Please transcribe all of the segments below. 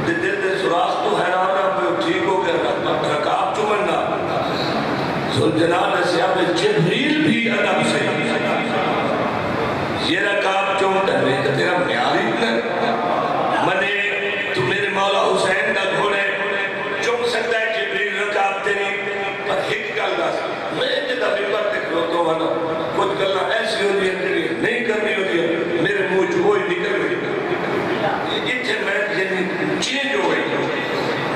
دل دے سراخ تو حیران ہے ٹھیک ہو گیا رکاب چمنا ذوالجلال نے سیاب جبریل بھی ادب سے یہ رکاب چمتا ہے کہ تیرا معیاری اتنا منے تو میرے مولا حسین کا گھوڑے چم سکتا ہے جبریل رکاب تیری پر ایک گل دس میں جدہ ممبر تک روتا ہوں نا کچھ گلنا ایسی ہوتی ہے نہیں کرنی ہوتی ہے میرے منہ چوئی نکل گئی اتھے میں چینج ہو گئی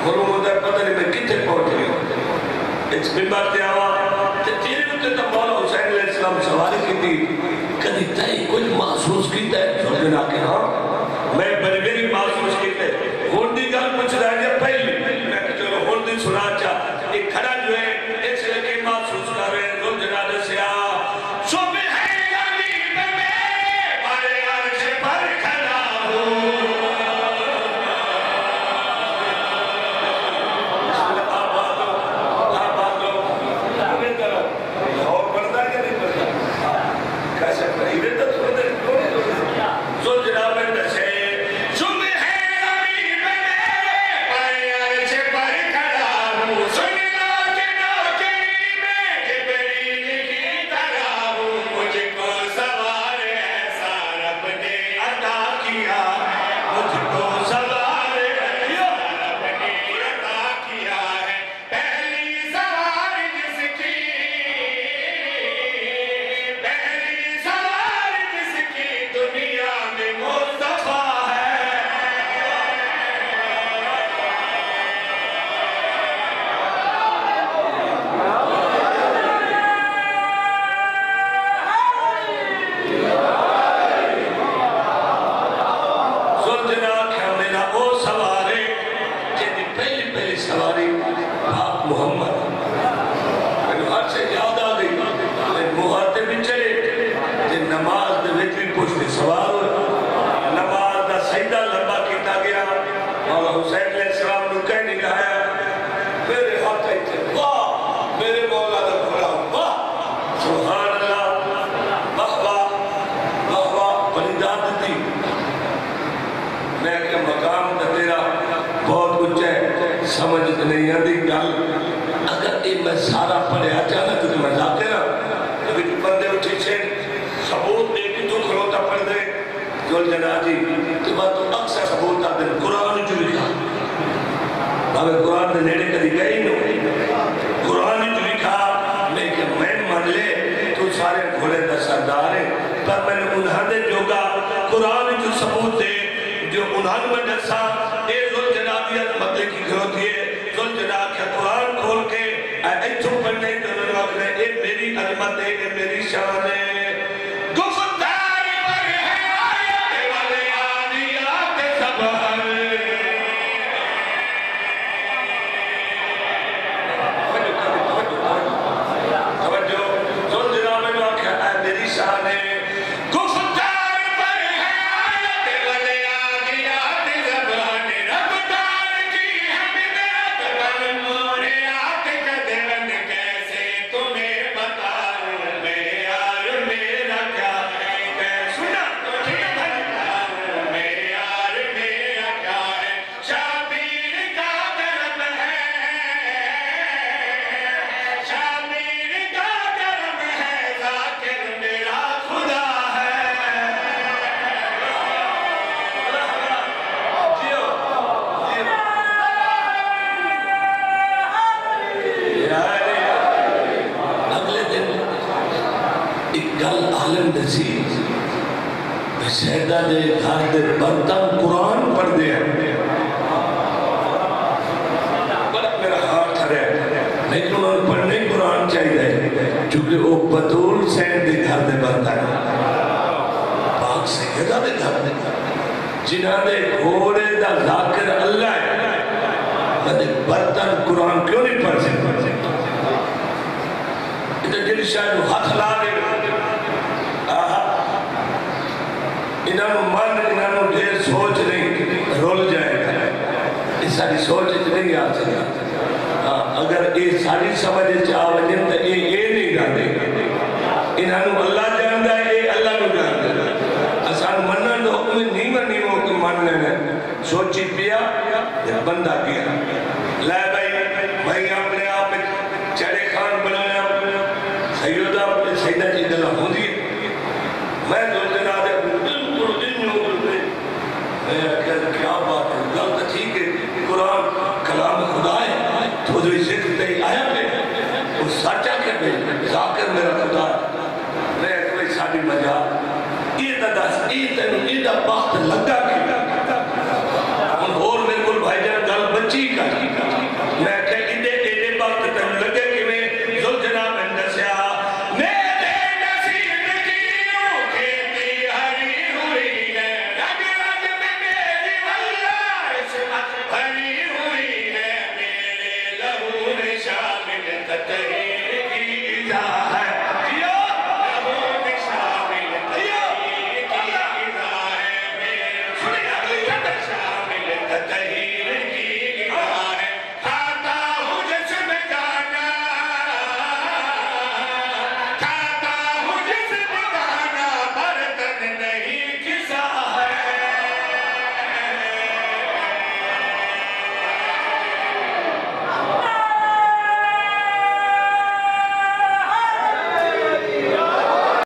معلوم ہوتا ہے پتہ نہیں میں کتنے پہنچ گئی ہوں اس ممبر تے آوا تے تیرے ہوتے تو مولا حسین علیہ السلام سواری کی تھی کدی تائی کچھ محسوس کیتا ہے سوچنا کہ ہاں میں بری محسوس کیتا ہے ہوندی گل پوچھ رہا ہے پہلی میں کہ چلو ہوندی سنا چاہ ایک کھڑا جو ہے اس لئے محسوس کر رہے ہیں ذوالجلال سے صبح سمجھ نہیں آتی گل اگر یہ میں سارا پڑھیا چاہنا تو میں لاتے نا ابھی بندے اٹھی سے ثبوت دے بھی تو کھلوتا پڑھ دے ذوالجلال جی تو بات تو اکثر ثبوت آتے ہیں قرآن جو لکھا ہمیں قرآن نے نیڑے کری گئی نہیں قرآن جو لکھا میں کہ میں مان لے تو سارے گھوڑے دا سردار ہے پر میں نے انہاں دے جوگا قرآن جو ثبوت دے جو انہاں میں دسا اے ذوالجلالیت مدے کی گھروتی ہے ذوالجلال کے قرآن کھول کے ایتھو پڑھنے دنوں وقت نے اے میری عظمت ہے اے میری شان ہے گفتار پر ہے آیت والے آدیات سبحر توجہ ذوالجلال میں واقع ہے میری شان ہے شہدہ دے گھر دے برتن قرآن پڑھ دے بڑا میرا ہاتھ ہے لیکن انہوں نے پڑھنے قرآن چاہیے چونکہ وہ بطول سین دے گھر دے برتن پاک سیدہ دے گھر دے جنہاں دے گھوڑے دا ذاکر اللہ ہے میں برتن قرآن کیوں نہیں پڑھ سکتے ادھر جن شاید ہاتھ لا دے انہوں من انہوں ڈھیر سوچ نہیں رول جائے گا یہ ساری سوچ نہیں آ سکتا اگر یہ ساری سمجھ آوجن تو یہ نہیں جانے انہوں اللہ جاندہ ہے یہ اللہ کو جاندہ ہے آسان منن تو حکم نہیں منی وہ کہ من لینے سوچی پیا بندہ کیا